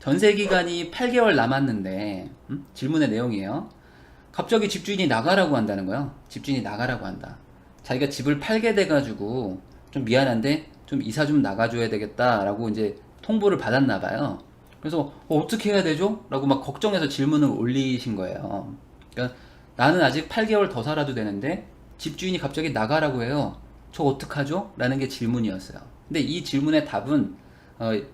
전세 기간이 8개월 남았는데 질문의 내용이에요. 갑자기 집주인이 나가라고 한다는 거야. 집주인이 나가라고 한다. 자기가 집을 팔게 돼가지고 좀 미안한데 좀 이사 좀 나가줘야 되겠다라고 이제 통보를 받았나 봐요. 그래서 어떻게 해야 되죠? 라고 막 걱정해서 질문을 올리신 거예요. 그러니까 나는 아직 8개월 더 살아도 되는데 집주인이 갑자기 나가라고 해요. 저 어떡하죠? 라는 게 질문이었어요. 근데 이 질문의 답은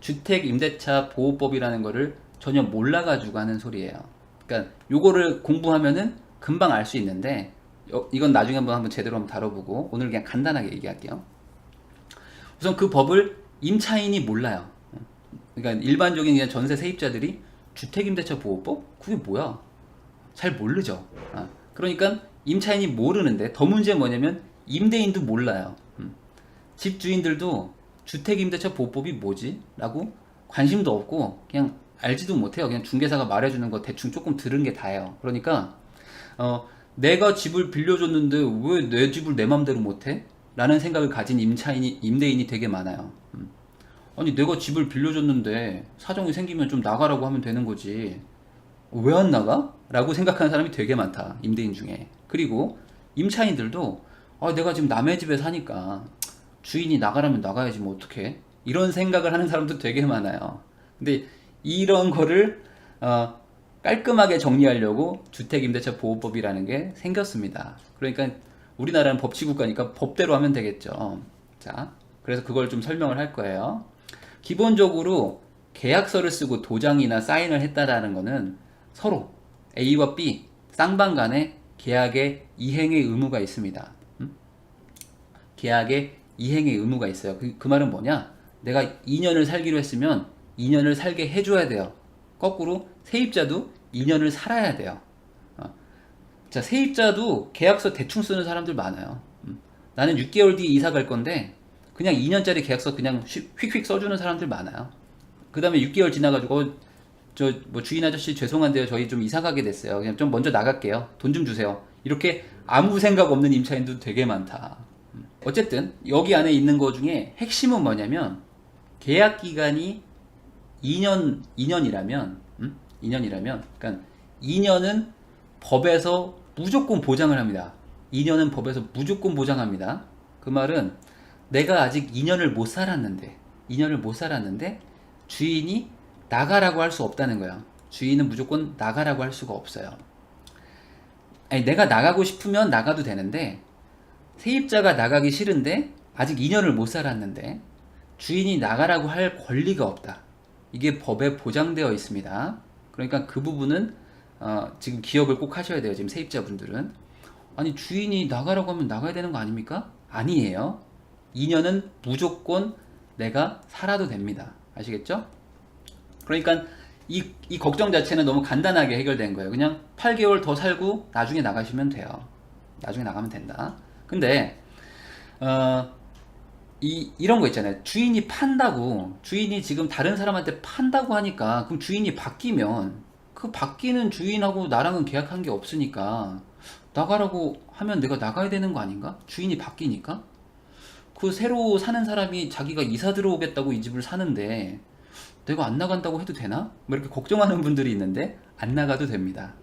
주택임대차 보호법이라는 거를 전혀 몰라가지고 하는 소리예요. 그러니까 요거를 공부하면은 금방 알 수 있는데 이건 나중에 한번 제대로 한번 다뤄보고 오늘 그냥 간단하게 얘기할게요. 우선 그 법을 임차인이 몰라요. 그러니까 일반적인 그냥 전세 세입자들이 주택임대차 보호법? 그게 뭐야? 잘 모르죠. 그러니까 임차인이 모르는데 더 문제는 뭐냐면 임대인도 몰라요. 집주인들도 주택임대차 보호법이 뭐지? 라고 관심도 없고 그냥 알지도 못해요. 그냥 중개사가 말해주는 거 대충 조금 들은 게 다예요. 그러니까 내가 집을 빌려줬는데 왜 내 집을 내 맘대로 못해? 라는 생각을 가진 임대인이 되게 많아요. 아니 내가 집을 빌려줬는데 사정이 생기면 좀 나가라고 하면 되는 거지 왜 안 나가? 라고 생각하는 사람이 되게 많다. 임대인 중에. 그리고 임차인들도 내가 지금 남의 집에 사니까 주인이 나가라면 나가야지 뭐 어떡해? 이런 생각을 하는 사람도 되게 많아요. 근데 이런 거를 깔끔하게 정리하려고 주택임대차 보호법이라는 게 생겼습니다. 그러니까 우리나라는 법치국가니까 법대로 하면 되겠죠. 자, 그래서 그걸 좀 설명을 할 거예요. 기본적으로 계약서를 쓰고 도장이나 사인을 했다라는 거는 서로 A와 B 쌍방 간에 계약의 이행의 의무가 있습니다. 계약의 이행의 의무가 있어요. 그 말은 뭐냐? 내가 2년을 살기로 했으면 2년을 살게 해줘야 돼요. 거꾸로 세입자도 2년을 살아야 돼요. 자, 세입자도 계약서 대충 쓰는 사람들 많아요. 나는 6개월 뒤에 이사 갈 건데 그냥 2년짜리 계약서 그냥 휙휙 써주는 사람들 많아요. 그 다음에 6개월 지나가지고 주인 아저씨 죄송한데요. 저희 좀 이사 가게 됐어요. 그냥 좀 먼저 나갈게요. 돈 좀 주세요. 이렇게 아무 생각 없는 임차인도 되게 많다. 어쨌든 여기 안에 있는 거 중에 핵심은 뭐냐면 계약 기간이 2년이라면 그러니까 2년은 법에서 무조건 보장을 합니다. 2년은 법에서 무조건 보장합니다. 그 말은 내가 아직 2년을 못 살았는데 주인이 나가라고 할 수 없다는 거야. 주인은 무조건 나가라고 할 수가 없어요. 아니, 내가 나가고 싶으면 나가도 되는데 세입자가 나가기 싫은데 아직 2년을 못 살았는데 주인이 나가라고 할 권리가 없다. 이게 법에 보장되어 있습니다. 그러니까 그 부분은 지금 기억을 꼭 하셔야 돼요. 지금 세입자분들은. 아니 주인이 나가라고 하면 나가야 되는 거 아닙니까? 아니에요. 2년은 무조건 내가 살아도 됩니다. 아시겠죠? 그러니까 이 걱정 자체는 너무 간단하게 해결된 거예요. 그냥 8개월 더 살고 나중에 나가시면 돼요. 나중에 나가면 된다. 근데 이런 거 있잖아요. 주인이 지금 다른 사람한테 판다고 하니까 그럼 주인이 바뀌면 그 바뀌는 주인하고 나랑은 계약한 게 없으니까 나가라고 하면 내가 나가야 되는 거 아닌가? 주인이 바뀌니까? 그 새로 사는 사람이 자기가 이사 들어오겠다고 이 집을 사는데 내가 안 나간다고 해도 되나? 뭐 이렇게 걱정하는 분들이 있는데 안 나가도 됩니다.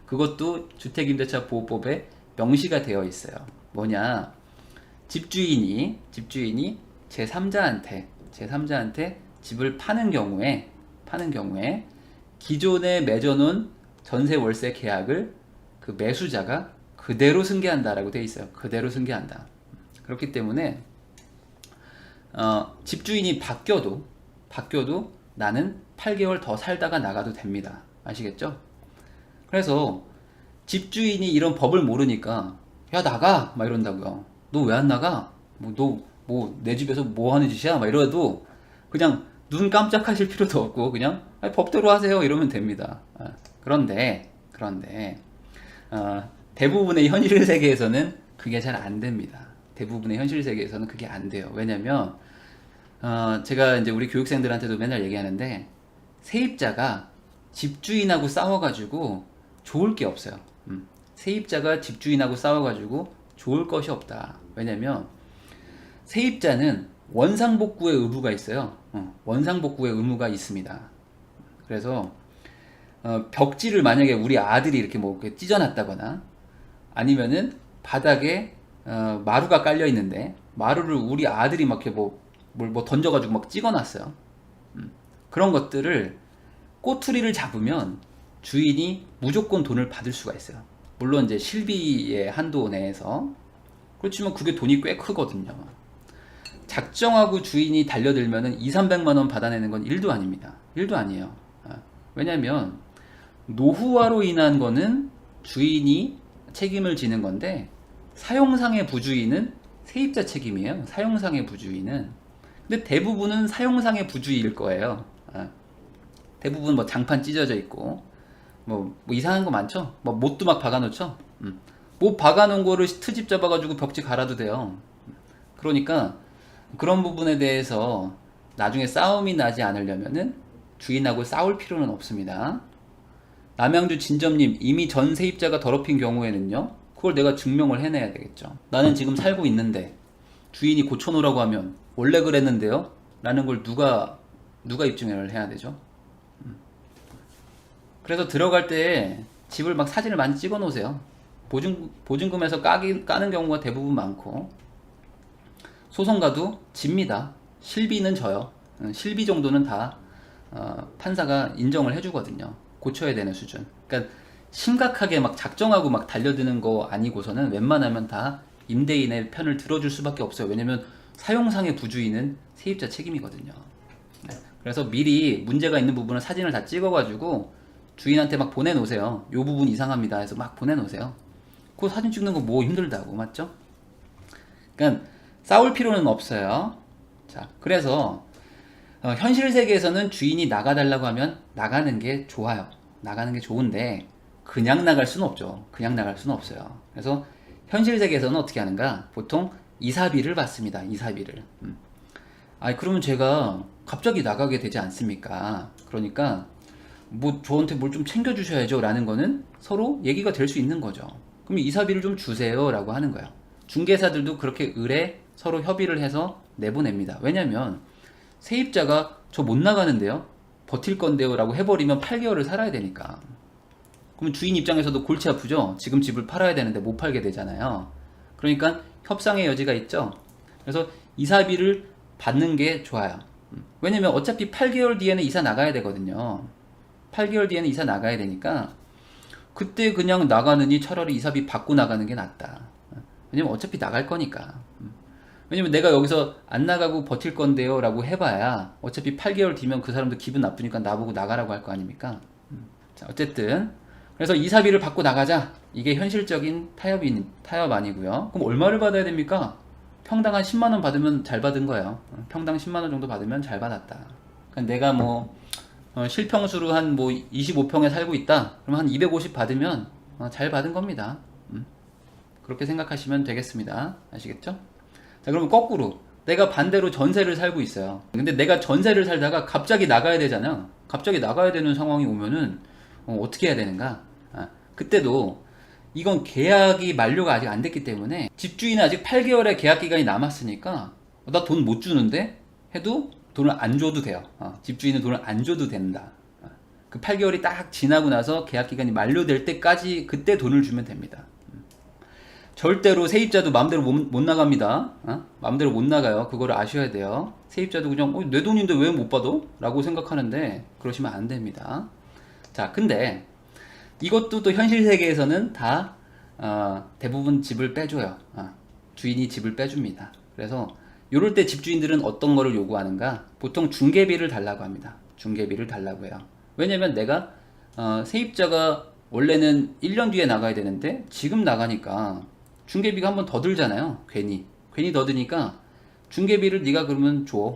그것도 주택임대차 보호법에 명시가 되어 있어요. 뭐냐? 집주인이 제3자한테 집을 파는 경우에 기존에 맺어놓은 전세 월세 계약을 그 매수자가 그대로 승계한다라고 되어 있어요. 그대로 승계한다. 그렇기 때문에 집주인이 바뀌어도 나는 8개월 더 살다가 나가도 됩니다. 아시겠죠? 그래서 집주인이 이런 법을 모르니까 야 나가 막 이런다고요. 너 왜 안 나가? 너 내 집에서 뭐 하는 짓이야? 막 이러도 그냥 눈 깜짝하실 필요도 없고 그냥 법대로 하세요 이러면 됩니다. 그런데 대부분의 현실 세계에서는 그게 잘 안 됩니다. 대부분의 현실 세계에서는 그게 안 돼요. 왜냐면 제가 이제 우리 교육생들한테도 맨날 얘기하는데 세입자가 집주인하고 싸워가지고 좋을 게 없어요. 세입자가 집주인하고 싸워가지고 좋을 것이 없다. 왜냐면 세입자는 원상복구의 의무가 있어요. 원상복구의 의무가 있습니다. 그래서 벽지를 만약에 우리 아들이 이렇게 뭐 이렇게 찢어놨다거나 아니면은 바닥에 마루가 깔려 있는데 마루를 우리 아들이 막 이렇게 뭐 던져가지고 막 찍어놨어요. 그런 것들을 꼬투리를 잡으면 주인이 무조건 돈을 받을 수가 있어요. 물론 이제 실비의 한도 내에서. 그렇지만 그게 돈이 꽤 크거든요. 작정하고 주인이 달려들면은 2, 300만 원 받아내는 건 일도 아닙니다. 일도 아니에요. 왜냐면 노후화로 인한 거는 주인이 책임을 지는 건데 사용상의 부주의는 세입자 책임이에요. 사용상의 부주의는. 근데 대부분은 사용상의 부주의일 거예요. 대부분 뭐 장판 찢어져 있고 뭐 이상한 거 많죠. 뭐 못도 막 박아놓죠. 못 박아놓은 거를 트집 잡아가지고 벽지 갈아도 돼요. 그러니까 그런 부분에 대해서 나중에 싸움이 나지 않으려면은 주인하고 싸울 필요는 없습니다. 남양주 진점님, 이미 전 세입자가 더럽힌 경우에는요, 그걸 내가 증명을 해내야 되겠죠. 나는 지금 살고 있는데 주인이 고쳐놓으라고 하면 원래 그랬는데요? 라는 걸 누가 입증을 해야 되죠? 그래서 들어갈 때 집을 막 사진을 많이 찍어 놓으세요. 보증금에서 까는 경우가 대부분 많고, 소송가도 집니다. 실비는 져요. 실비 정도는 다 판사가 인정을 해주거든요. 고쳐야 되는 수준. 그러니까 심각하게 막 작정하고 막 달려드는 거 아니고서는 웬만하면 다 임대인의 편을 들어줄 수밖에 없어요. 왜냐면 사용상의 부주의는 세입자 책임이거든요. 네. 그래서 미리 문제가 있는 부분은 사진을 다 찍어가지고 주인한테 막 보내놓으세요. 요 부분 이상합니다 해서 막 보내놓으세요. 그 사진 찍는 거 뭐 힘들다고, 맞죠? 그러니까 싸울 필요는 없어요. 자, 그래서 현실 세계에서는 주인이 나가달라고 하면 나가는 게 좋아요. 나가는 게 좋은데 그냥 나갈 수는 없죠. 그냥 나갈 수는 없어요. 그래서 현실 세계에서는 어떻게 하는가? 보통 이사비를 받습니다. 이사비를. 그러면 제가 갑자기 나가게 되지 않습니까? 그러니까 뭐 저한테 뭘 좀 챙겨주셔야죠 라는 거는 서로 얘기가 될 수 있는 거죠. 그럼 이사비를 좀 주세요 라고 하는 거예요. 중개사들도 그렇게 의뢰 서로 협의를 해서 내보냅니다. 왜냐면 세입자가 저 못 나가는데요? 버틸 건데요? 라고 해버리면 8개월을 살아야 되니까. 그럼 주인 입장에서도 골치 아프죠? 지금 집을 팔아야 되는데 못 팔게 되잖아요. 그러니까 협상의 여지가 있죠. 그래서 이사비를 받는 게 좋아요. 왜냐면 어차피 8개월 뒤에는 이사 나가야 되거든요. 8개월 뒤에는 이사 나가야 되니까 그때 그냥 나가느니 차라리 이사비 받고 나가는 게 낫다. 왜냐면 어차피 나갈 거니까. 왜냐면 내가 여기서 안 나가고 버틸 건데요 라고 해봐야 어차피 8개월 뒤면 그 사람도 기분 나쁘니까 나보고 나가라고 할 거 아닙니까? 자, 어쨌든 그래서 이사비를 받고 나가자. 이게 현실적인 타협 아니고요. 그럼 얼마를 받아야 됩니까? 평당 한 10만 원 받으면 잘 받은 거예요. 평당 10만 원 정도 받으면 잘 받았다. 그러니까 내가 뭐 실평수로 한 뭐 25평에 살고 있다. 그럼 한 250 받으면 잘 받은 겁니다. 그렇게 생각하시면 되겠습니다. 아시겠죠? 자, 그러면 거꾸로 내가 반대로 전세를 살고 있어요. 근데 내가 전세를 살다가 갑자기 나가야 되잖아요. 갑자기 나가야 되는 상황이 오면은 어떻게 해야 되는가? 그때도 이건 계약이 만료가 아직 안 됐기 때문에 집주인은 아직 8개월의 계약 기간이 남았으니까 나 돈 못 주는데 해도 돈을 안 줘도 돼요. 집주인은 돈을 안 줘도 된다. 그 8개월이 딱 지나고 나서 계약 기간이 만료될 때까지 그때 돈을 주면 됩니다. 절대로 세입자도 마음대로 못 나갑니다. 마음대로 못 나가요. 그거를 아셔야 돼요. 세입자도 그냥 내 돈인데 왜 못 받아? 라고 생각하는데 그러시면 안 됩니다. 자, 근데 이것도 또 현실 세계에서는 다 대부분 집을 빼줘요. 주인이 집을 빼줍니다. 그래서 이럴 때 집주인들은 어떤 거를 요구하는가? 보통 중개비를 달라고 합니다. 중개비를 달라고 해요. 왜냐면 내가 세입자가 원래는 1년 뒤에 나가야 되는데 지금 나가니까 중개비가 한 번 더 들잖아요. 괜히 더 드니까 중개비를 네가 그러면 줘.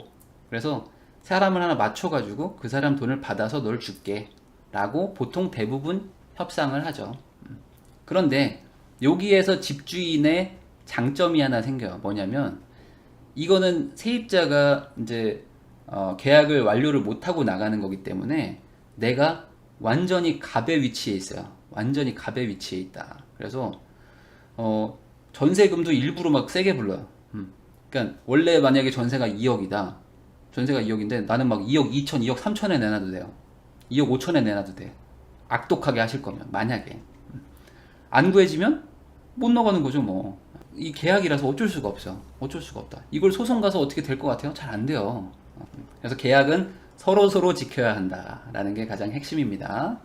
그래서 사람을 하나 맞춰가지고 그 사람 돈을 받아서 널 줄게 라고 보통 대부분 협상을 하죠. 그런데 여기에서 집주인의 장점이 하나 생겨요. 뭐냐면 이거는 세입자가 이제 계약을 완료를 못하고 나가는 거기 때문에 내가 완전히 갑의 위치에 있어요. 완전히 갑의 위치에 있다. 그래서 전세금도 일부러 막 세게 불러요. 그러니까 원래 만약에 전세가 2억이다. 전세가 2억인데 나는 막 2억 2천, 2억 3천에 내놔도 돼요. 2억 5천에 내놔도 돼. 악독하게 하실 거면 만약에 안 구해지면 못 나가는 거죠 뭐. 이 계약이라서 어쩔 수가 없어. 어쩔 수가 없다. 이걸 소송 가서 어떻게 될 것 같아요? 잘 안 돼요. 그래서 계약은 서로 지켜야 한다라는 게 가장 핵심입니다.